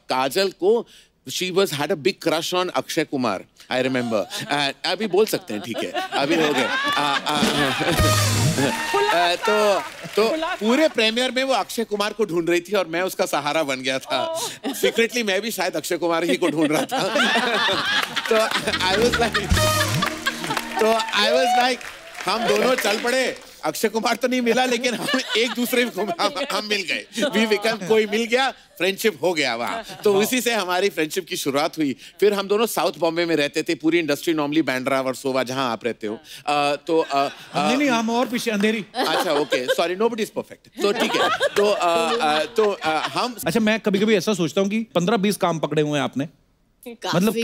काजल को she had a big crush on Akshay Kumar, I remember. अभी बोल सकते हैं, ठीक है, अभी हो गए। तो पूरे प्रीमियर में वो अक्षय कुमार को ढूंढ रही थी और मैं उसका सहारा बन गया था। सीक्रेटली मैं भी शायद अक्षय कुमार ही को ढूंढ रहा था। तो I was like, हम दोनों चल पड़े। अक्षय कुमार तो नहीं मिला, लेकिन हम एक दूसरे को हम मिल गए। वी बिकम, कोई मिल गया, फ्रेंडशिप हो गया वहाँ। तो उसी से हमारी फ्रेंडशिप की शुरुआत हुई। फिर हम दोनों साउथ बॉम्बे में रहते थे। पूरी इंडस्ट्री नॉर्मली बांद्रा वर्सोवा, जहाँ आप रहते हो। नहीं, हम और पीछे अंधेरी। अच्छा, okay, sorry, nobody is perfect. तो ठीक है, तो हम, अच्छा, मैं कभी-कभी ऐसा सोचता हूँ कि 15-20 काम पकड़े हुए हैं आपने, मतलब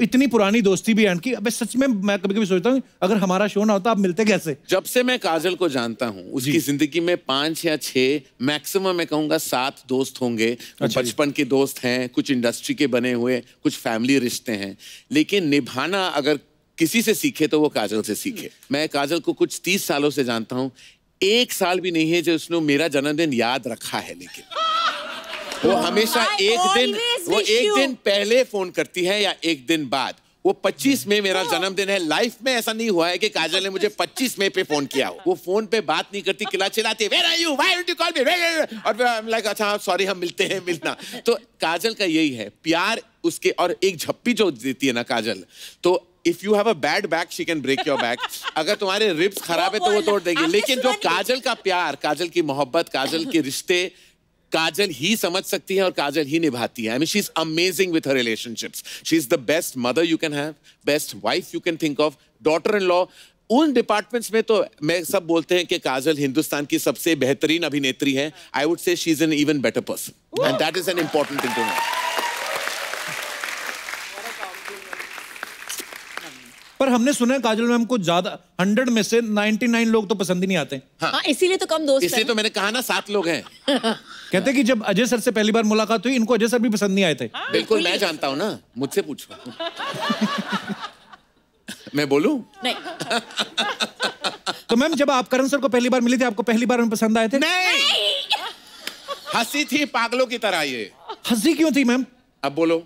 इतनी पुरानी दोस्ती भी है कि अबे सच में मैं कभी-कभी सोचता हूँ अगर हमारा शो ना होता आप मिलते कैसे? जब से मैं काजल को जानता हूँ उसकी जिंदगी में 5 या 6 मैक्सिमम मैं कहूँगा 7 दोस्त होंगे। बचपन के दोस्त हैं, कुछ इंडस्ट्री के बने हुए, कुछ फैमिली रिश्ते हैं, लेकिन निभाना अगर किसी से सीखे तो वो काजल से सीखे। मैं काजल को कुछ 30 सालों से जानता हूँ। 1 साल भी नहीं है जो उसने मेरा जन्मदिन याद रखा है, लेकिन वो हमेशा एक दिन पहले फोन करती है या एक दिन बाद। वो 25 में मेरा जन्मदिन है। लाइफ में ऐसा नहीं हुआ है कि काजल ने मुझे 25 मई पे फोन किया हो। वो फोन पे बात नहीं करती, चिल्लाती है, Where are you? Why don't you call me? और I'm like, अच्छा सॉरी, हम मिलते हैं, मिलना। तो काजल का यही है प्यार उसके, और एक झप्पी जो देती है ना काजल, तो If you have a bad back, she can break your back. अगर तुम्हारे रिब्स खराब है तो वो तोड़ देगी। लेकिन जो काजल का प्यार, काजल की मोहब्बत, काजल के रिश्ते काजल ही समझ सकती है और काजल ही निभाती है। I mean, she's amazing with her relationships. She's the best mother you can have, best wife you can think of, daughter-in-law. उन डिपार्टमेंट्स में तो मैं सब बोलते हैं कि काजल हिंदुस्तान की सबसे बेहतरीन अभिनेत्री है। I would say she's an even better person, and that is an important thing to know. पर हमने सुना है काजल मैम को ज्यादा 100 में से 99 लोग तो पसंद ही नहीं आते। हाँ, इसीलिए तो कम दोस्त हैं। इसलिए तो मैंने कहा ना 7 लोग हैं। कहते कि जब अजय सर से पहली बार मुलाकात हुई इनको अजय सर भी पसंद नहीं आए थे। बिल्कुल, मैं जानता हूँ ना, मुझसे पूछो। मैं बोलूं? नहीं। तो मैम जब आप करण सर को पहली बार मिली थी आपको पहली बार में पसंद आए थे? नहीं। हंसी थी पागलों की तरह। ये हंसी क्यों थी मैम? अब बोलो।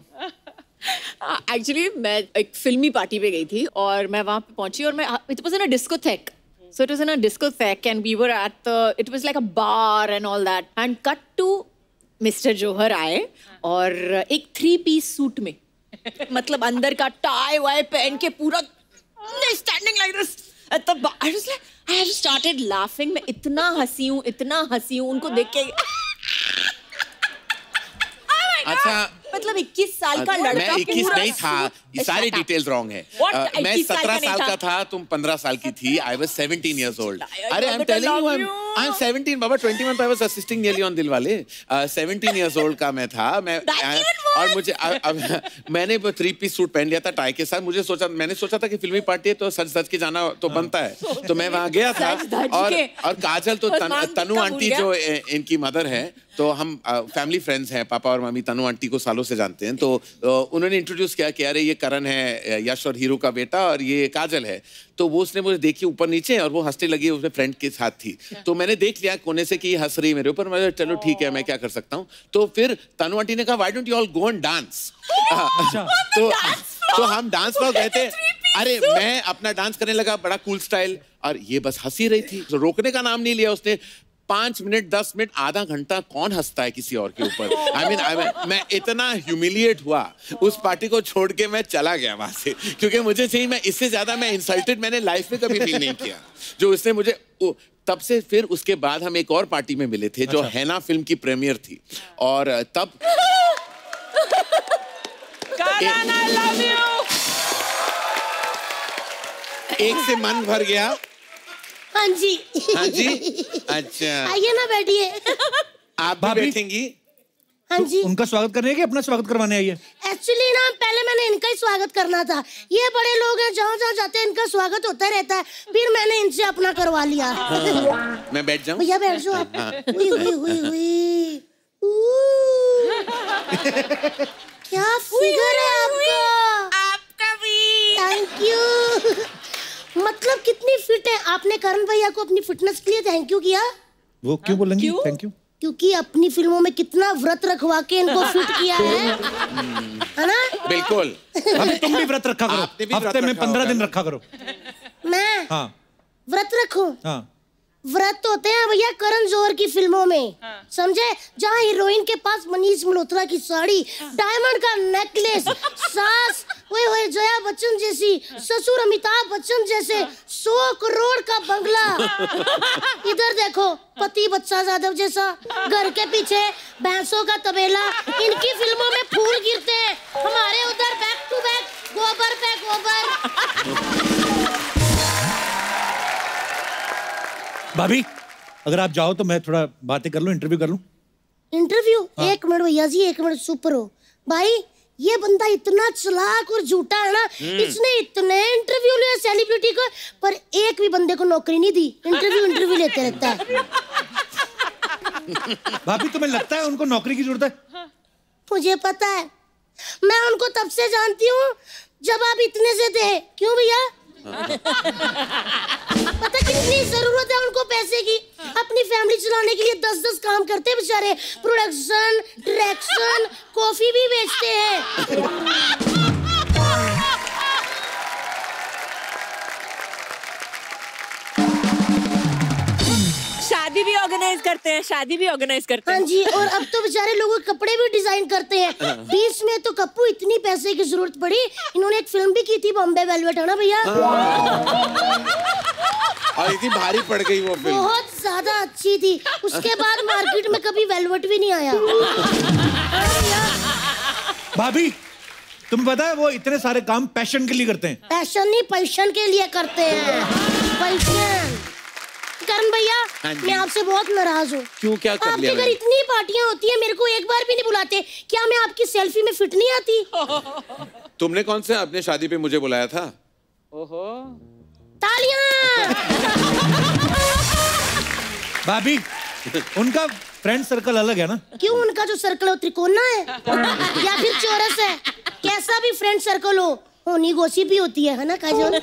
एक्चुअली मैं एक फिल्मी पार्टी पे गई थी और मैं वहां पे पहुंची और मैं it was in a discotheque, so it was in a discotheque and we were at the, it was like a bar and all that, and cut to Mr. Johar आए और एक 3-piece सूट में, मतलब अंदर का tie Y पहन के पूरा standing like this at the bar. I was like, I have started laughing. मैं इतना हंसी हूँ उनको देख के। अच्छा, मतलब 21 साल का लड़का। मैं 21 नहीं था, ये सारे डिटेल्स रॉन्ग है। मैं 17 साल का था, तुम 15 साल की थी। I was 17 years old. अरे I'm telling you, I'm 17 Baba. 21 I was assisting nearly on Dilwale. 17 years old का मैं था। और मुझे मैंने वो 3-piece सूट पहन लिया था टाई के साथ। मैंने सोचा था कि फिल्मी पार्टी है तो सच के जाना तो बनता है। तो मैं वहाँ गया था और काजल तो तनु आंटी जो इनकी मदर है, तो हम फैमिली फ्रेंड्स हैं। पापा और मम्मी तनु आंटी को सालों से जानते हैं। तो उन्होंने इंट्रोड्यूस किया कि अरे ये करण है, यश और हीरो का बेटा, और ये काजल है। तो वो उसने मुझे देखी ऊपर नीचे और वो हंसने लगी, उसने फ्रेंड के साथ थी। तो मैंने देख लिया कोने से कि ये हंस रही है मेरे ऊपर। मैं चलो ठीक है, मैं क्या कर सकता हूँ। तो फिर तनु आंटी ने कहा why don't you all go and dance. तो हम डांस पर गए थे। अरे मैं अपना डांस करने लगा, बड़ा कूल स्टाइल, और ये बस हंसी रही थी। तो रोकने का नाम नहीं लिया उसने। 5 मिनट, 10 मिनट, आधा घंटा कौन हंसता है किसी और के ऊपर। I mean, मैं इतना ह्यूमिलिएट हुआ, उस पार्टी को छोड़ के मैं चला गया वहां से, क्योंकि मुझे चाहिए, मैं इससे ज्यादा मैं इंसल्टेड मैंने लाइफ में कभी फील नहीं किया जो उसने मुझे। तब से फिर उसके बाद हम एक और पार्टी में मिले थे जो हैना फिल्म की प्रीमियर थी, और तब करण, I love you। एक से मन भर गया। हाँ जी। हाँ जी, अच्छा आइए ना, बैठिए। आप भी बैठेंगी? हाँ जी। उनका स्वागत करने है कि अपना स्वागत करवाने आई है? एक्चुअली ना पहले मैंने इनका ही स्वागत करना था। ये बड़े लोग हैं, जहाँ जहाँ जाते हैं इनका स्वागत होता रहता है। फिर मैंने इनसे अपना करवा लिया। मैं बैठ जाऊँ? भैया बैठ जाओ आप। हुई। क्या फिगर है आपका भी। Thank you. मतलब कितनी फिट है। आपने करण भैया को अपनी फिटनेस के लिए थैंक यू किया? वो क्यों बोलेंगे थैंक यू? क्योंकि अपनी फिल्मों में कितना व्रत रखवा के इनको फिट किया है ना? बिल्कुल। अभी तुम भी व्रत रखा करो, हफ्ते में 15 दिन रखा करो। मैं हाँ व्रत रखूं? हाँ। व्रत होते हैं भैया करण जौहर की फिल्मों में, समझे? जहाँ हीरोइन के पास मनीष मल्होत्रा की साड़ी, डायमंड का नेकलेस, सास ओए जया बच्चन जैसी, ससुर अमिताभ बच्चन जैसे, 100 करोड़ का बंगला। इधर देखो पति बच्चा यादव जैसा, घर के पीछे भैंसों का तबेला। इनकी फिल्मों में फूल गिरते हैं, हमारे उधर बैक टू बैक गोबर पे गोबर। भाभी अगर आप जाओ तो मैं थोड़ा बातें कर लूं, इंटरव्यू कर लूं। इंटरव्यू? हाँ। 1 मिनट भैया जी, 1 मिनट सुपर हो भाई। ये बंदा इतना चालाक और झूठा है ना, इसने इतने इंटरव्यू लिए सेलिब्रिटी को, पर एक भी बंदे को नौकरी नहीं दी। इंटरव्यू लेते रहता है। भाभी तुम्हें लगता है उनको नौकरी की जरूरत है? मुझे पता है, मैं उनको तब से जानती हूँ जब आप इतने से थे। क्यों भैया? पता कितनी जरूरत है उनको पैसे की? अपनी फैमिली चलाने के लिए 10-10 काम करते हैं बेचारे। प्रोडक्शन, डायरेक्शन, कॉफी भी बेचते हैं। शादी भी ऑर्गेनाइज करते हैं, शादी भी ऑर्गेनाइज करते हैं। हाँ जी, और अब तो बेचारे लोगों के कपड़े भी डिजाइन करते हैं। बीच में तो कप्पू इतनी पैसे की जरूरत पड़ी, इन्होंने एक फिल्म भी की थी बॉम्बे वेलवेट, है ना भैया? और इतनी भारी पड़ गई वो फिल्म। बहुत ज्यादा अच्छी थी। उसके बाद मार्केट में कभी वेलवेट भी नहीं आया। भाभी तुम्हें पता है वो इतने सारे काम पैशन के लिए करते हैं। पैशन नहीं, पैशन के लिए करते हैं। पैशन। करण भैया, मैं आपसे बहुत नाराज हूँ। क्यों, क्या कर लिया? आपके घर इतनी पार्टियां होती है, मेरे को एक बार भी नहीं बुलाते। क्या मैं आपकी सेल्फी में फिट नहीं आती? तुमने कौन से अपने शादी पे मुझे बुलाया था? ओहो, तालियां। भाभी उनका फ्रेंड सर्कल अलग है ना? क्यों, उनका जो सर्कल है वो त्रिकोणा है या फिर चौरस है? कैसा भी फ्रेंड सर्कल हो, होनी गोसिप भी होती है ना काजोल?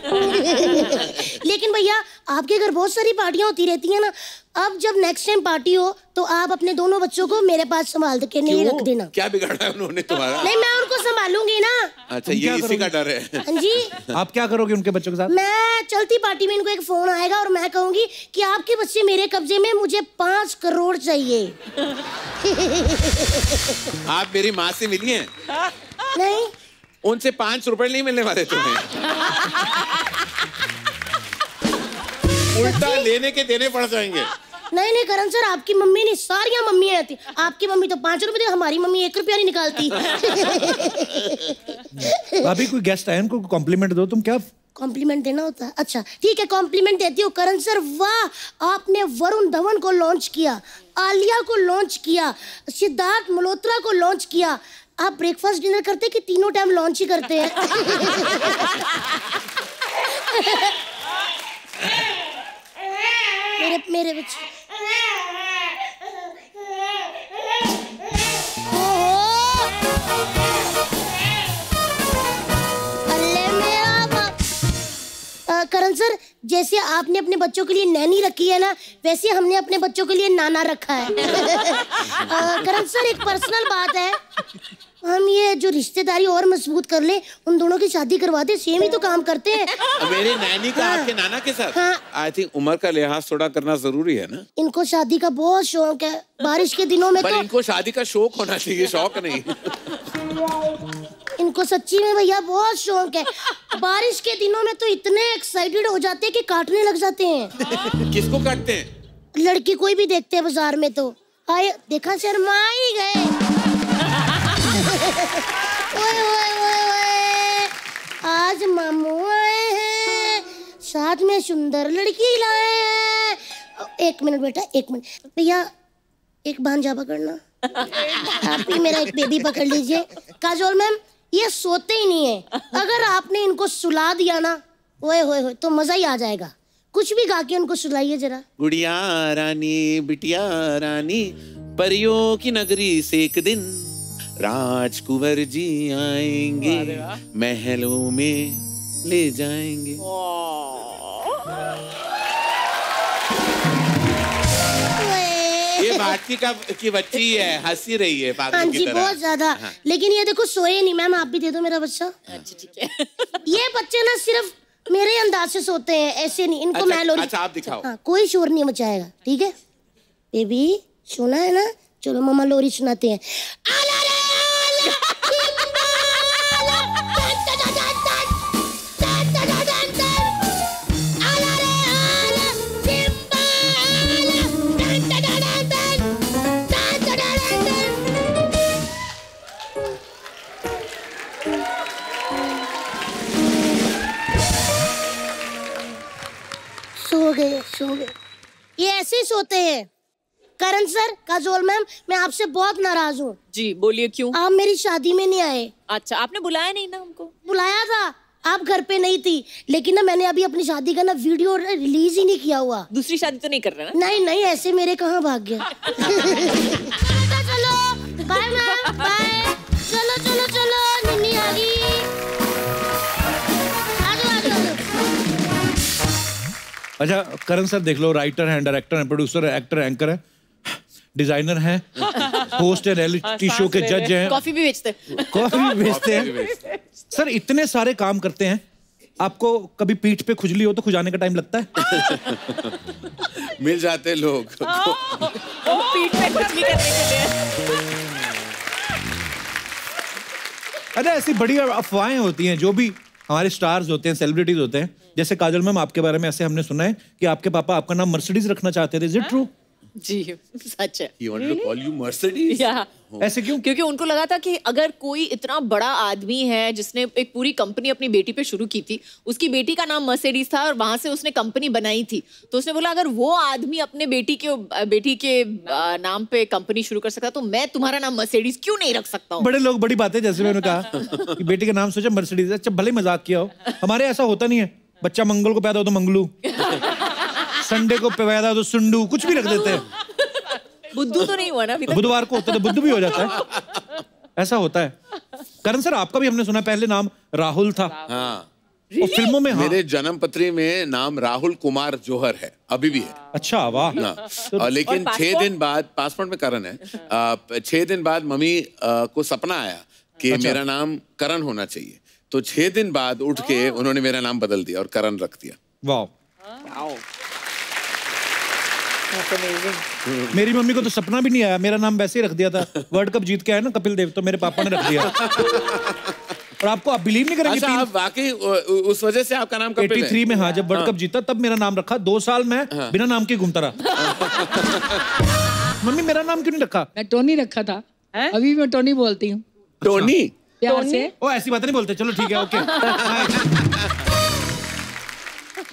लेकिन भैया आपके घर बहुत सारी पार्टियां होती रहती है ना। अब जब नेक्स्ट टाइम पार्टी हो तो आप अपने दोनों बच्चों को मेरे पास संभाल के नहीं रख देना। क्या बिगाड़ा है उन्होंने तुम्हारा? नहीं, मैं उनको संभालूंगी ना। अच्छा, ये इसी का डर है। हाँ जी। आप क्या करोगे उनके बच्चों के साथ? मैं चलती पार्टी में इनको एक फोन आएगा और मैं कहूंगी कि आपके बच्चे मेरे कब्जे में, मुझे 5 करोड़ चाहिए। आप मेरी माँ से मिली हैं? नहीं, उनसे 5 रुपए नहीं मिलने वाले तुम्हें। उल्टा लेने के देने पड़ जाएंगे। नहीं नहीं करण सर, आपकी मम्मी नहीं, सारियां मम्मियां आती। आपकी मम्मी तो 5 रुपए देती, हमारी मम्मी 1 रुपया नहीं निकालती। भाभी कोई गेस्ट आए, उनको कॉम्प्लीमेंट दो। तुम क्या कॉम्प्लीमेंट देना होता है? अच्छा ठीक है, कॉम्प्लीमेंट देती हूँ। करण सर वाह, आपने वरुण धवन को लॉन्च किया, आलिया को लॉन्च किया, सिद्धार्थ मल्होत्रा को लॉन्च किया। आप ब्रेकफास्ट डिनर करते कि तीनों टाइम लॉन्च ही करते हैं? मेरे बच्चे। करण सर, जैसे आपने अपने बच्चों के लिए नैनी रखी है ना, वैसे हमने अपने बच्चों के लिए नाना रखा है। करण सर, एक पर्सनल बात है, हम ये जो रिश्तेदारी और मजबूत कर ले, उन दोनों की शादी करवा दे। सेम ही तो काम करते हैं। मेरी नैनी का आपके नाना के साथ? हाँ। आई थिंक उम्र का लिहाज थोड़ा करना जरूरी है ना। इनको शादी का बहुत शौक है, बारिश के दिनों में पर तो इनको शादी का शौक होना चाहिए, शौक नहीं। इनको सच्ची में भैया बहुत शौक है। बारिश के दिनों में तो इतने एक्साइटेड हो जाते हैं कि काटने लग जाते हैं। किसको काटते हैं? लड़की कोई भी देखते हैं बाजार में तो आए, देखा शर्मा ही गए। ओए ओए ओए ओए, आज मामू आए हैं, साथ में सुंदर लड़की लाए हैं। 1 मिनट बेटा, 1 मिनट भैया, एक भांजा पकड़ना। आप ही मेरा एक बेबी पकड़ लीजिए। काजोल मैम, ये सोते ही नहीं है, अगर आपने इनको सुला दिया ना, ओए होए होए, तो मजा ही आ जाएगा। कुछ भी गा के उनको सुलाइए जरा। गुड़िया रानी बिटिया रानी, परियों की नगरी से एक दिन राजकुंवर जी आएंगे, महलों में ले जाएंगे। ये पार्टी की बच्ची है, हंसी रही है हाँ पागल की जी, तरह। बहुत ज्यादा। लेकिन ये देखो सोए नहीं। मैम आप भी दे दो मेरा बच्चा। अच्छा ठीक है। ये बच्चे ना सिर्फ मेरे अंदाज से सोते हैं, ऐसे नहीं। इनको मैं लोरी। अच्छा आप दिखाओ। हाँ, कोई शोर नहीं मचाएगा, ठीक है बेबी? सुना है ना? चलो मम्मा लोरी सुनाते हैं। सो गए। ये ऐसे ही सोते हैं। करण सर, काजोल मैम, मैं आपसे बहुत नाराज हूँ। जी बोलिए क्यों? आप मेरी शादी में नहीं आए। अच्छा, आपने बुलाया नहीं ना हमको? बुलाया था, आप घर पे नहीं थी। लेकिन ना मैंने अभी अपनी शादी का ना वीडियो रिलीज ही नहीं किया हुआ। दूसरी शादी तो नहीं कर रहे ना? नहीं नहीं, ऐसे मेरे कहाँ भाग गया। चलो बाय मैम, बाय। चलो चलो चलो, निन्नी आ गई। अच्छा करण सर देख लो, राइटर हैं, डायरेक्टर हैं, प्रोड्यूसर है, एक्टर, एंकर है, डिजाइनर हैं, होस्ट है, रियलिटी शो के जज हैं, कॉफी भी बेचते हैं। सर इतने सारे काम करते हैं, आपको कभी पीठ पे खुजली हो तो खुजाने का टाइम लगता है? मिल जाते लोग पीठ पे खुजली करने के लिए। अरे ऐसी बड़ी अफवाहें होती हैं, जो भी हमारे स्टार्स होते हैं, सेलिब्रिटीज होते हैं, जैसे काजल मैम आपके बारे में ऐसे हमने सुना है कि आपके पापा आपका नाम मर्सिडीज रखना चाहते थे। Is it true? जी सच है। He wanted to call you Mercedes? या ऐसे क्यों? क्योंकि उनको लगा था कि अगर कोई इतना बड़ा आदमी है जिसने एक पूरी कंपनी अपनी बेटी पे शुरू की थी, उसकी बेटी का नाम मर्सिडीज था और वहां से उसने कंपनी बनाई थी, तो उसने बोला अगर वो आदमी अपने बेटी के नाम पे कंपनी शुरू कर सकता तो मैं तुम्हारा नाम मर्सिडीज क्यों नहीं रख सकता हूँ। बड़े लोग बड़ी बातें, जैसे मैंने कहा कि बेटी का नाम सोचा मर्सिडीज। अच्छा भले मजाक किया हो, हमारे ऐसा होता नहीं है। बच्चा मंगल को पैदा हो तो मंगलू, संडे को पैदा हो तो सुंडू, कुछ भी रख देते हैं। बुद्धू तो नहीं हुआ ना अभी तक? बुधवार को होता है तो बुद्धू भी हो जाता है, ऐसा होता है। करण सर आपका भी हमने सुना पहले नाम राहुल था। हाँ। और फिल्मों में हाँ। मेरे जन्म पत्री में नाम राहुल कुमार जौहर है, अभी भी है। अच्छा वाह। लेकिन 6 दिन बाद, पासपोर्ट में करण है, 6 दिन बाद मम्मी को सपना आया कि मेरा नाम करण होना चाहिए, तो 6 दिन बाद उठ के उन्होंने मेरा नाम बदल दिया और करण रख दिया। वाह। मेरी मम्मी को तो सपना भी नहीं आया, मेरा नाम वैसे ही रख दिया था। वर्ल्ड कप जीत के आया ना कपिल देव, तो मेरे पापा ने रख दिया। और आपको आप बिलीव नहीं करेंगे, अच्छा, आप वाकई उस वजह से आपका नाम कपिल है? 83 में हाँ, जब वर्ल्ड कप जीता तब मेरा नाम रखा। 2 साल मैं बिना नाम के घूमता रहा। मम्मी मेरा नाम क्यों नहीं रखा? मैं टोनी रखा था, अभी मैं टोनी बोलती हूँ। टोनी? प्यार से। ओ ऐसी बात नहीं बोलते, चलो ठीक है, ओके।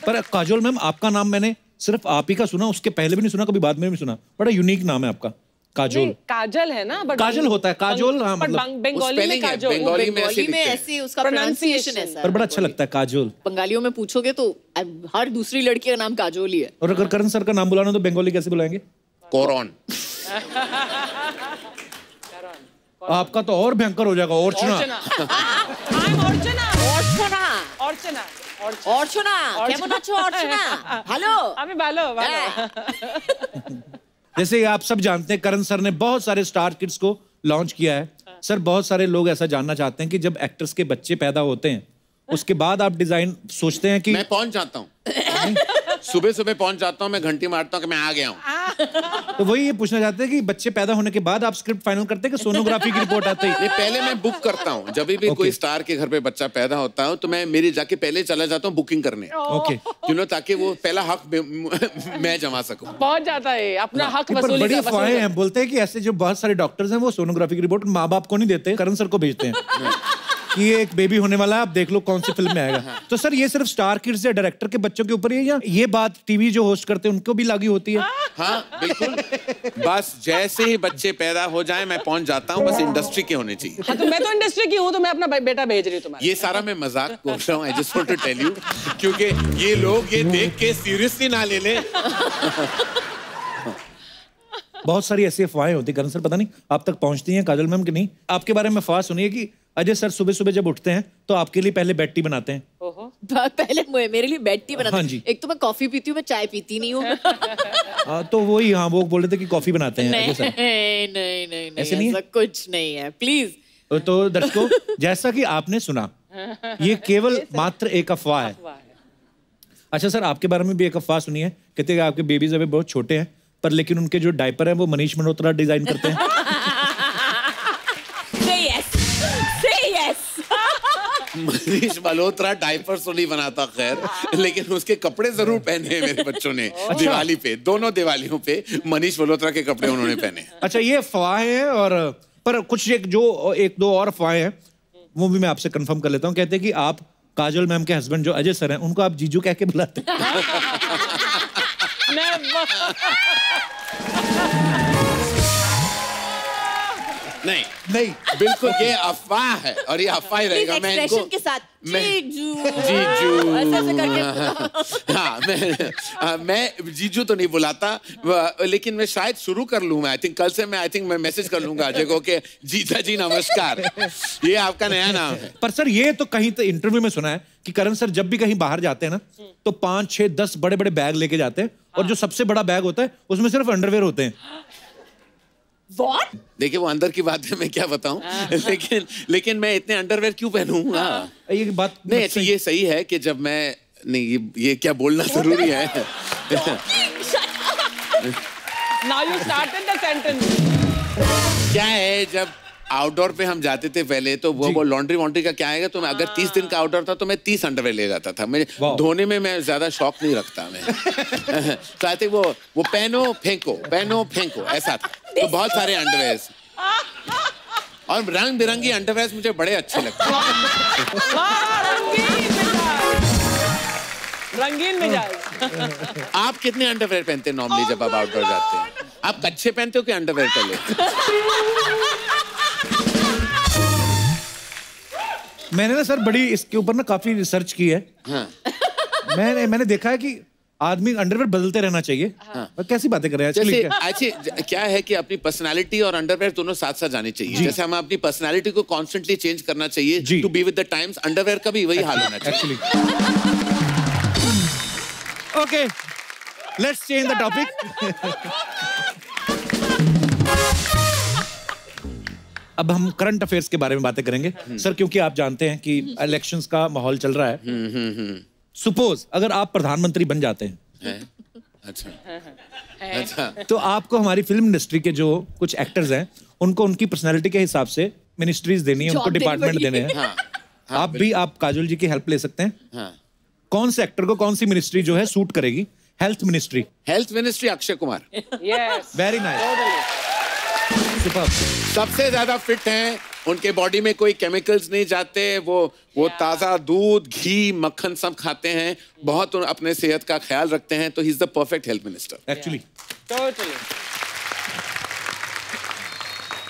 पर काजोल मैम आपका नाम मैंने सिर्फ आप ही का सुना, उसके पहले भी नहीं सुना, कभी बाद में भी सुना। बड़ा यूनिक नाम है आपका, काजोल। काजल है ना, बट काजल होता है, काजोल हाँ, मतलब बंगाली में काजोल, बंगाली में ऐसे उसका प्रोनाउंसिएशन है सर। पर बड़ा अच्छा लगता है काजोल। बंगालियों में पूछोगे तो हर दूसरी लड़की का नाम काजोल ही है। और अगर करण सर का नाम बुलाना तो बंगाली कैसे बुलाएंगे? कोरन। आपका तो और भयंकर हो जाएगा, अर्चना। অর্চনা কেমন আছো অর্চনা? ভালো আমি ভালো ভালো। जैसे आप सब जानते हैं करण सर ने बहुत सारे स्टार किड्स को लॉन्च किया है। सर बहुत सारे लोग ऐसा जानना चाहते हैं कि जब एक्टर्स के बच्चे पैदा होते हैं उसके बाद आप डिजाइन सोचते हैं कि मैं पहुंच जाता हूँ, सुबह सुबह पहुंच जाता हूँ, मैं घंटी मारता हूँ कि मैं आ गया हूँ। तो वही ये पूछना चाहते हैं कि बच्चे पैदा होने के बाद आप स्क्रिप्ट फाइनल करते हैं कि सोनोग्राफी की रिपोर्ट आती है? नहीं, पहले मैं बुक करता हूँ। जब भी कोई स्टार के घर पे बच्चा पैदा होता है तो मैं मेरी जाके पहले चला जाता हूँ बुकिंग करने, ओके, ताकि वो पहला हक मैं जमा सकूं। पहुंच जाता है अपना हक पर वसूली। बड़ी अफवाहें हैं, बोलते हैं कि ऐसे जो बहुत सारे डॉक्टर्स हैं वो सोनोग्राफी की रिपोर्ट माँ बाप को नहीं देते, करण सर को भेजते हैं कि ये एक बेबी होने वाला है, आप देख लो कौन सी फिल्म में आएगा। तो सर ये सिर्फ स्टार किड्स या डायरेक्टर के बच्चों के ऊपर ही है या ये बात टीवी जो होस्ट करते हैं उनको भी लागू होती है? हाँ बिल्कुल, बस जैसे ही बच्चे पैदा हो जाए मैं पहुंच जाता हूँ, बस इंडस्ट्री के होने चाहिए। हाँ, तो मैं तो इंडस्ट्री की हूँ, तो मैं अपना बेटा भेज रही हूँ तुम्हारे। ये सारा मैं मजाक बोल रहा हूँ, I just want to tell you, क्योंकि ये लोग ये देख के सीरियसली ना ले लें। बहुत सारी ऐसी अफवाहें होती है करण सर, पता नहीं आप तक पहुंचती हैं काजल मैम कि नहीं। आपके बारे में अफवाह सुनिए कि अजय सर सुबह सुबह जब उठते हैं तो आपके लिए पहले बेड टी बनाते हैं। पहले मेरे लिए बेड टी बनाते हाँ हैं। जी। एक तो मैं कॉफी पीती हूँ, मैं चाय पीती नहीं हूँ। तो वही, हाँ, वो बोल रहे थे कि कॉफी बनाते हैं नहीं ऐसे सर। नहीं ऐसे नहीं है? ऐसा कुछ नहीं है, प्लीज। तो दर्शकों, जैसा कि आपने सुना, ये केवल मात्र एक अफवाह है। अच्छा सर, आपके बारे में भी एक अफवाह सुनी है, कहते हैं कि आपके बेबीज अभी बहुत छोटे हैं, पर लेकिन उनके जो डायपर हैं वो मनीष मल्होत्रा डिजाइन करते हैं। मनीष मल्होत्रा डायपर्स तो नहीं बनाता खैर, लेकिन उसके कपड़े जरूर पहने हैं मेरे बच्चों ने। दिवाली पे, दोनों दिवालियों पे मनीष मल्होत्रा के कपड़े उन्होंने पहने। अच्छा, ये अफवाहें हैं, और पर कुछ एक दो और अफवाहें हैं, वो भी मैं आपसे कंफर्म कर लेता हूँ। कहते हैं कि आप काजल मैम के हस्बैंड जो अजय सर हैं, उनको आप जीजू कह के बुलाते हैं। नहीं नहीं, बिल्कुल ये अफवाह है, और ये अफवाह ही रहेगा। मैं इनको के साथ जीजू जीजू करके। हाँ, मैं जीजू तो नहीं बुलाता, लेकिन मैं शायद शुरू कर लूँ। मैं कल से मैं मैसेज कर लूंगा अजय को कि जीजा जी नमस्कार, ये आपका नया नाम है। पर सर, ये तो कहीं तो इंटरव्यू में सुना है कि करण सर जब भी कहीं बाहर जाते हैं ना, तो 5, 6, 10 बड़े बड़े बैग लेके जाते हैं, और जो सबसे बड़ा बैग होता है उसमें सिर्फ अंडरवेयर होते हैं। What? देखिए, वो अंदर की बात है, मैं क्या बताऊं। लेकिन मैं इतने अंडरवेयर क्यों पहनूं? ये बात नहीं, अच्छा, ये सही है कि जब मैं नहीं, ये क्या बोलना जरूरी है। Now you started the sentence. क्या है, जब आउटडोर पे हम जाते थे पहले, तो वो लॉन्ड्री वॉन्ड्री का क्या आएगा, तो मैं अगर 30 दिन का आउटडोर था तो मैं 30 अंडरवेयर ले जाता था। मैं धोने में मैं ज्यादा शौक नहीं रखता मैं। तो आई थिंक वो पहनो फेंको ऐसा था। तो बहुत सारे अंडरवेयर, और रंग बिरंगी अंडरवेयर मुझे बड़े अच्छे लगते हैं। रंगीन मिजाज। आप कितने अंडरवेयर पहनते हैं नॉर्मली जब आप आउटडोर जाते हैं? आप कच्छे पहनते हो कि अंडरवेयर पहले? मैंने ना सर बड़ी इसके ऊपर ना काफी रिसर्च की है। हाँ। मैंने देखा है कि आदमी अंडरवेयर बदलते रहना चाहिए। हाँ। कैसी बातें कर रहे हैं जैसे क्या है कि अपनी पर्सनालिटी और अंडरवेयर दोनों साथ साथ जानी चाहिए। जैसे हमें अपनी पर्सनालिटी को कॉन्स्टेंटली चेंज करना चाहिए to be with the times, underwear का भी वही हाल होना चाहिए। Okay, let's change the topic. अब हम करंट अफेयर्स के बारे में बातें करेंगे सर, क्योंकि आप जानते हैं कि इलेक्शंस का माहौल चल रहा है। सपोज अगर आप प्रधानमंत्री बन जाते हैं, अच्छा, तो आपको हमारी फिल्म इंडस्ट्री के जो कुछ एक्टर्स हैं, उनको उनकी पर्सनालिटी के हिसाब से मिनिस्ट्रीज देनी है, उनको डिपार्टमेंट देने हैं। आप काजल जी की हेल्प ले सकते हैं। कौन से एक्टर को कौन सी मिनिस्ट्री जो है सूट करेगी? Health ministry Akshay Kumar. Yes. Very nice, superb. सबसे ज्यादा फिट हैं, उनके बॉडी में कोई केमिकल्स नहीं जाते, वो ताजा दूध, घी, मक्खन सब खाते हैं, बहुत अपने सेहत का ख्याल रखते हैं, तो he is the perfect health minister actually. Totally.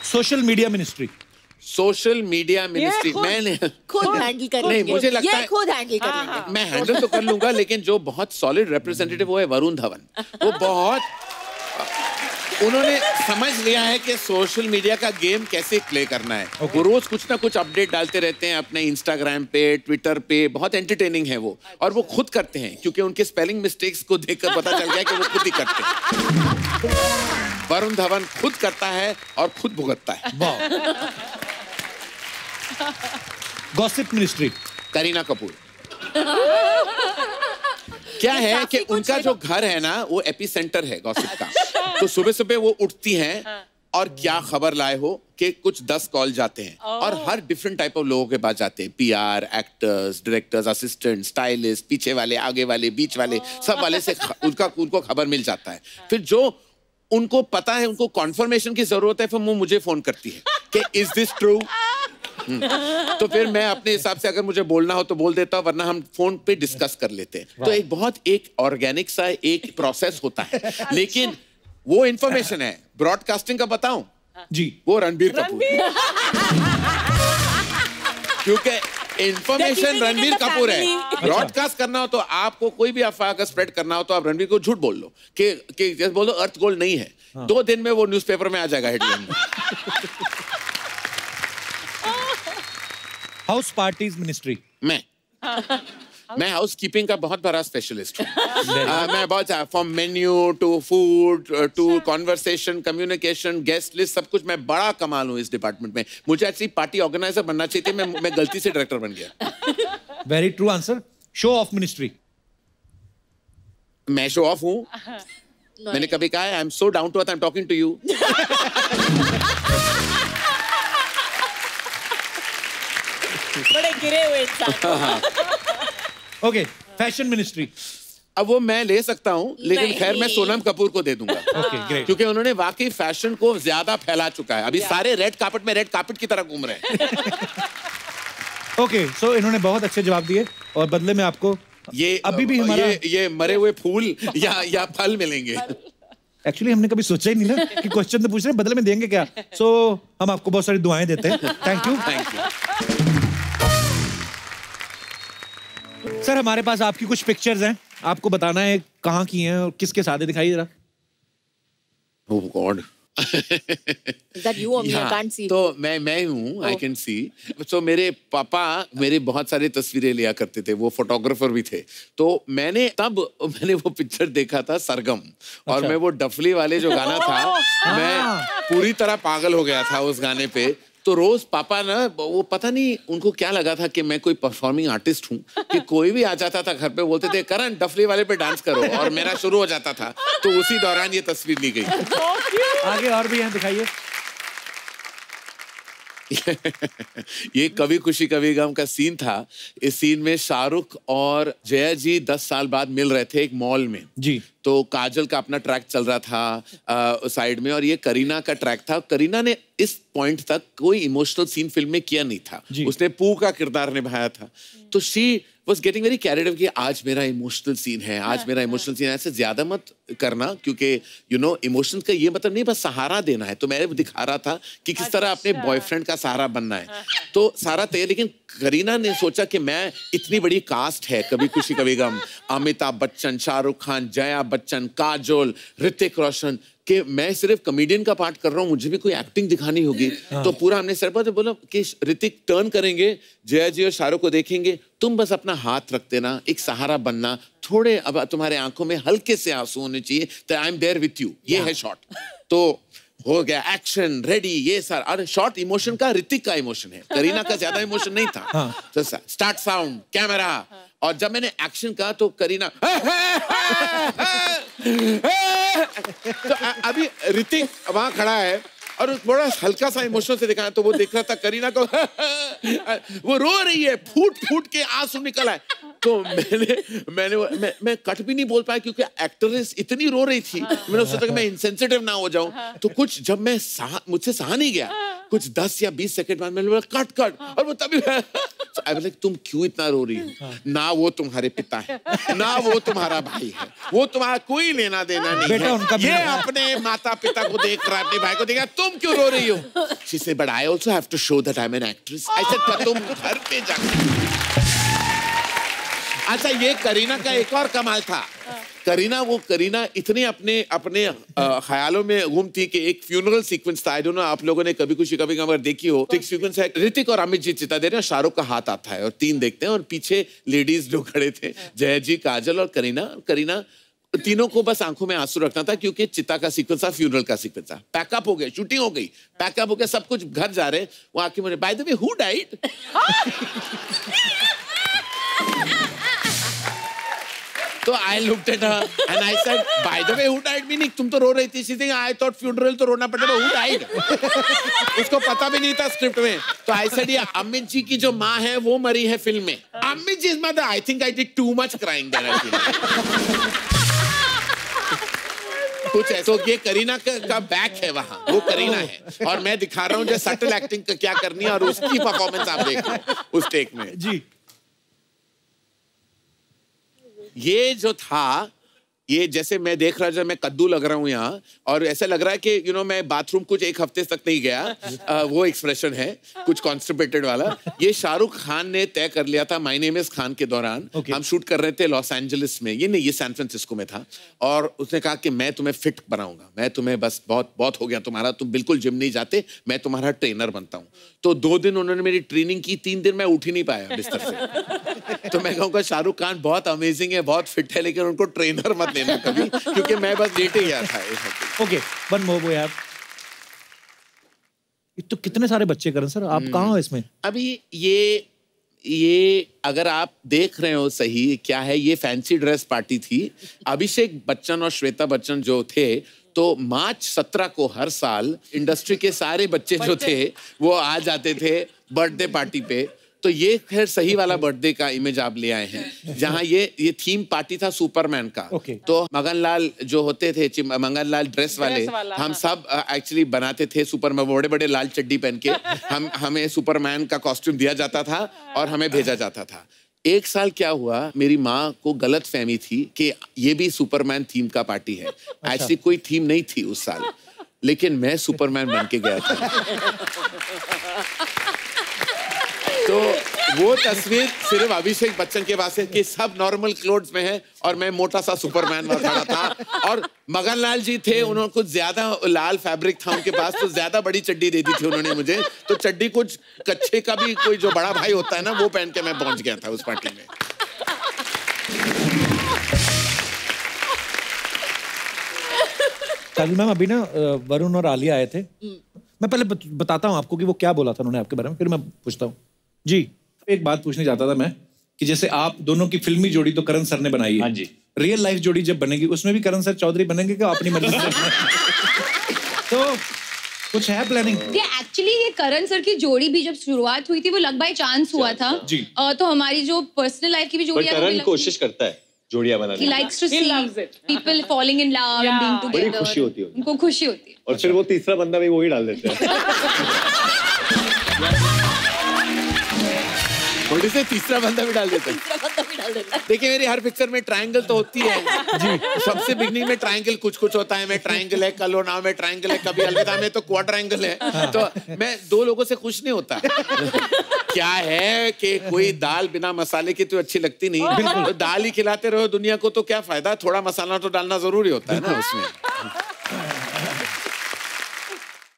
Social media ministry मैंने खुद हैंडल कर नहीं, लेंगे। मुझे लगता ये है खुद हैंडल कर लेंगे। मैं हैंडल तो कर लूंगा, लेकिन जो बहुत सॉलिड रिप्रेजेंटेटिव वो है वरुण धवन। वो बहुत, उन्होंने समझ लिया है कि सोशल मीडिया का गेम कैसे प्ले करना है। वो रोज कुछ ना कुछ अपडेट डालते रहते हैं अपने इंस्टाग्राम पे, ट्विटर पे, बहुत एंटरटेनिंग है वो, और वो खुद करते हैं, क्योंकि उनके स्पेलिंग मिस्टेक्स को देखकर पता चल गया कि वो खुद ही करते हैं। वरुण धवन खुद करता है और खुद भुगतता है। Gossip ministry Kareena Kapoor. क्या है कि उनका जो घर है ना, वो एपिसेंटर है गॉसिप का। तो सुबह सुबह वो उठती हैं और क्या खबर लाए हो कि कुछ 10 कॉल जाते हैं, और हर डिफरेंट टाइप ऑफ लोगों के पास जाते हैं। PR, actors, directors, assistant, stylist, पीछे वाले, आगे वाले, बीच वाले, सब वाले से उनको खबर मिल जाता है। फिर जो उनको पता है, उनको कॉन्फर्मेशन की जरूरत है, फिर वो मुझे फोन करती है कि इज दिस ट्रू। तो फिर मैं अपने हिसाब से अगर मुझे बोलना हो तो बोल देता हूं, वरना हम फोन पे डिस्कस कर लेते हैं। तो एक ऑर्गेनिक सा एक प्रोसेस होता है, लेकिन वो इंफॉर्मेशन है। ब्रॉडकास्टिंग का बताऊं जी, वो रणबीर कपूर, क्योंकि इंफॉर्मेशन रणबीर कपूर है। ब्रॉडकास्ट करना हो तो आपको कोई भी अफवाह का स्प्रेड करना हो तो आप रणबीर को झूठ बोल लो कि जैसे बोल दो अर्थ गोल्ड नहीं है, 2 दिन में वो न्यूज़पेपर में आ जाएगा हेडलाइन में। House parties ministry. मैं मैं हाउस कीपिंग का बहुत बड़ा स्पेशलिस्ट हूँ। मैं बहुत from menu to food to conversation, communication, guest list, सब कुछ मैं बड़ा कमाल हूँ इस डिपार्टमेंट में। मुझे एक्चुअली पार्टी ऑर्गेनाइजर बनना चाहिए, मैं गलती से डायरेक्टर बन गया। Very true answer. Show off ministry. मैं शो ऑफ हूँ? मैंने कभी कहा है I am so down to earth, I am talking to you. बड़े गिरे हुए इंसान। Okay, fashion ministry. अब वो मैं ले सकता हूँ, लेकिन खैर मैं सोनम कपूर को दे दूंगा। Okay, great. क्योंकि उन्होंने वाकई फैशन को ज्यादा फैला चुका है। अभी सारे रेड कार्पेट में रेड कार्पेट की तरह घूम रहे हैं। ओके, सो इन्होंने बहुत अच्छे जवाब दिए और बदले में आपको ये अभी भी हमारा ये मरे हुए फूल या फल मिलेंगे। एक्चुअली हमने कभी सोचा ही नहीं ना कि क्वेश्चन तो पूछ रहे हैं, बदले में देंगे क्या। सो हम आपको बहुत सारी दुआएं देते हैं। Thank you. Thank you sir, हमारे पास आपकी कुछ पिक्चर्स हैं, आपको बताना है कहाँ की हैं और किसके साथ है। दिखाइए जरा। ओह God. Is that you or me? I can't see. तो मैं हूँ, आई कैन सी। तो मेरे पापा मेरे बहुत सारी तस्वीरें लिया करते थे, वो फोटोग्राफर भी थे। तो मैंने वो पिक्चर देखा था सरगम, और मैं वो डफली वाले जो गाना था, मैं पूरी तरह पागल हो गया था उस गाने पे। तो रोज पापा ना, वो पता नहीं उनको क्या लगा था कि मैं कोई परफॉर्मिंग आर्टिस्ट हूँ, कि कोई भी आ जाता था घर पे, बोलते थे करण डफली वाले पे डांस करो, और मेरा शुरू हो जाता था। तो उसी दौरान ये तस्वीर ली गई। आगे और भी हैं, दिखाइए। ये कभी खुशी कभी गम का सीन था। इस सीन में शाहरुख और जया जी 10 साल बाद मिल रहे थे एक मॉल में जी। तो काजल का अपना ट्रैक चल रहा था साइड में, और ये करीना का ट्रैक था। करीना ने इस पॉइंट तक कोई इमोशनल सीन फिल्म में किया नहीं था, उसने पू का किरदार निभाया था। तो she was getting very carried away कि आज मेरा इमोशनल सीन है, आज मेरा इमोशनल सीन है। ऐसे ज्यादा मत करना, क्योंकि यू नो इमोशंस का ये मतलब नहीं बस सहारा देना है। तो मैं दिखा रहा था कि किस तरह अपने बॉयफ्रेंड का सहारा बनना है। तो सारा तैयार, लेकिन करीना ने सोचा कि मैं इतनी बड़ी कास्ट है, कभी खुशी कभी गम, अमिताभ बच्चन, शाहरुख खान, जया बच्चन, काजोल, ऋतिक रोशन, कि मैं सिर्फ कॉमेडियन का पार्ट कर रहा हूँ, मुझे भी कोई एक्टिंग दिखानी होगी। तो पूरा हमने सर पर बोला कि ऋतिक टर्न करेंगे, जया जी और शाहरुख को देखेंगे, तुम बस अपना हाथ रख देना, एक सहारा बनना, थोड़े अब तुम्हारे आंखों में हल्के से आंसू होने चाहिए, तो I am there with you. ये है शॉट। तो हो गया एक्शन रेडी, ये सारा। और शॉर्ट इमोशन का ऋतिक का इमोशन है, करीना का ज्यादा इमोशन नहीं था। तो स्टार्ट साउंड कैमरा, और जब मैंने एक्शन कहा तो करीना तो अभी ऋतिक वहां खड़ा है और बड़ा हल्का सा इमोशन से दिखाया, तो वो देख रहा था करीना को वो रो रही है, फूट फूट के आंसू निकल आए। तो मैं कट भी नहीं बोल पाया, क्योंकि एक्ट्रेस इतनी रो रही थी। मैंने सोचा कि मैं इनसेंसिटिव ना हो जाऊं। तो कुछ जब मैं मुझसे सहा नहीं गया, कुछ 10 या 20 सेकंड बाद मैंने बोला कट, और वो तभी आई वाज लाइक तुम क्यों इतना रो रही हो? ना वो तुम्हारे पिता है, ना वो तुम्हारा भाई है, वो तुम्हारा कोई लेना देना नहीं बेटा, है। उनका ये अपने माता पिता को देख रहा है, अपने भाई को देख रहा है, तुम क्यों रो रही हो? She said, but I also have to show that I'm an actress. I said, पर तुम घर पे जाकर। अच्छा, ये करीना का एक और कमाल था। करीना इतने अपने ख्यालों में गुम थी कि एक फ्यूनरल सीक्वेंस था। आई डोंट नो आप लोगों ने कभी खुशी कभी गम अगर देखी हो, तो एक सीक्वेंस है, ऋतिक और अमित जी चिता दे रहे हैं, शाहरुख का हाथ आता है और 3 देखते हैं, और पीछे लेडीज जो खड़े थे, जया जी, काजल और करीना तीनों को बस आंखों में आंसू रखना था, क्योंकि चिता का सीक्वेंस था, फ्यूनरल का सीक्वेंस था। पैकअप हो गया, शूटिंग हो गई, पैकअप हो गया, सब कुछ, घर जा रहे। वो आके मुझे, by the way who died? तो I looked at her and I said, by the way who died meaning तुम तो रो रही थी। She think I thought funeral तो रोना पड़ेगा, हु डाइड? उसको पता भी नहीं था स्क्रिप्ट में। तो आई सेड, ये अमित जी की जो माँ है वो मरी है फिल्म में। Amit ji is mother. I think I did too much crying there. कुछ ऐसा। तो ये करीना का बैक है वहां, वो करीना है, और मैं दिखा रहा हूँ जो सटल एक्टिंग क्या करनी है, और उसकी परफॉर्मेंस आप देख लो उस टेक में जी। ये जो था, ये जैसे मैं देख रहा, जब मैं कद्दू लग रहा हूँ यहाँ, और ऐसा लग रहा है कि यू नो मैं बाथरूम कुछ 1 हफ्ते तक नहीं गया। वो एक्सप्रेशन है कुछ कॉन्स्टिपेटेड वाला। ये शाहरुख खान ने तय कर लिया था माय नेम इज खान के दौरान। हम शूट कर रहे थे लॉस एंजलिस में, ये सैन फ्रांसिस्को में था, और उसने कहा कि मैं तुम्हें फिट बनाऊंगा, मैं तुम्हें बस बहुत हो गया तुम्हारा, तुम बिल्कुल जिम नहीं जाते, मैं तुम्हारा ट्रेनर बनता हूँ। तो 2 दिन उन्होंने मेरी ट्रेनिंग की, 3 दिन मैं उठ ही नहीं पाया बिस्तर से। तो मैं कहूँगा शाहरुख खान बहुत अमेजिंग है, बहुत फिट है, लेकिन उनको ट्रेनर मत लेना कभी, क्योंकि मैं बस लेट ही गया था। ओके, वन मोर वो यार, तो कितने सारे बच्चे करण सर, आप कहाँ हो इसमें? अभी ये अगर आप देख रहे हो सही क्या है, ये फैंसी ड्रेस पार्टी थी। अभिषेक बच्चन और श्वेता बच्चन जो थे, तो मार्च 17 को हर साल इंडस्ट्री के सारे बच्चे जो थे वो आ जाते थे बर्थडे पार्टी पे। तो ये खैर सही वाला बर्थडे का इमेज आप ले आए हैं, जहाँ ये थीम पार्टी था सुपरमैन का। तो मगनलाल जो होते थे, मगनलाल ड्रेस वाले, हम सब एक्चुअली बनाते थे सुपरमैन, बड़े बड़े लाल चड्डी पहन के हमें सुपरमैन का कॉस्ट्यूम दिया जाता था और हमें भेजा जाता था। एक साल क्या हुआ, मेरी माँ को गलत फहमी थी कि ये भी सुपरमैन थीम का पार्टी है। एक्चुअली कोई थीम नहीं थी उस साल, लेकिन मैं सुपरमैन बन के गया था। तो वो तस्वीर सिर्फ अभिषेक बच्चन के पास है कि सब नॉर्मल क्लोथ्स में है और मैं मोटा सा सुपरमैन में खड़ा था। और मगनलाल जी थे, उन्होंने कुछ ज्यादा लाल फैब्रिक था उनके पास, तो ज्यादा बड़ी चड्डी दे दी थी उन्होंने मुझे। तो चड्डी कुछ कच्छे का भी कोई जो बड़ा भाई होता है ना, वो पहन के मैं पहुंच गया था उस पार्टी में। काजल मैम, अभी ना वरुण और आलिया आए थे, मैं पहले बताता हूँ आपको कि वो क्या बोला था उन्होंने आपके बारे में, फिर मैं पूछता हूँ। जी, एक बात पूछने जाता था मैं कि जैसे आप दोनों की फिल्मी जोड़ी तो करण सर ने बनाई है। हाँ जी। रियल लाइफ जोड़ी जब बनेगी उसमें भी करण सर चौधरी बनेंगे क्या अपनी मर्जी से? तो कुछ है प्लानिंग? एक्चुअली ये करण सर की जोड़ी भी जब शुरुआत हुई थी वो लक बाय चांस हुआ था जी। तो हमारी जो पर्सनल लाइफ की भी जोड़ी है, करण कोशिश करता है जोड़ियां बनाने की। He likes to see people falling in love and being together. बड़ी खुशी होती है उनको, खुशी होती है। और फिर वो तीसरा बंदा भी वही डाल देते हैं। थोड़ी से तीसरा बंदा भी डाल देते हैं। देखिए मेरी हर पिक्चर में ट्रायंगल तो होती है जी। सबसे बिगनिंग में ट्रायंगल कुछ होता है, मैं ट्रायंगल है, कल हो नाव में ट्रायंगल है, कभी अलविदा में तो क्वाड्रायंगल है। तो मैं दो लोगों से खुश नहीं होता। क्या है कि कोई दाल बिना मसाले की तो अच्छी लगती नहीं, तो दाल ही खिलाते रहो दुनिया को तो क्या फायदा, थोड़ा मसाला तो डालना जरूरी होता है ना उसमें।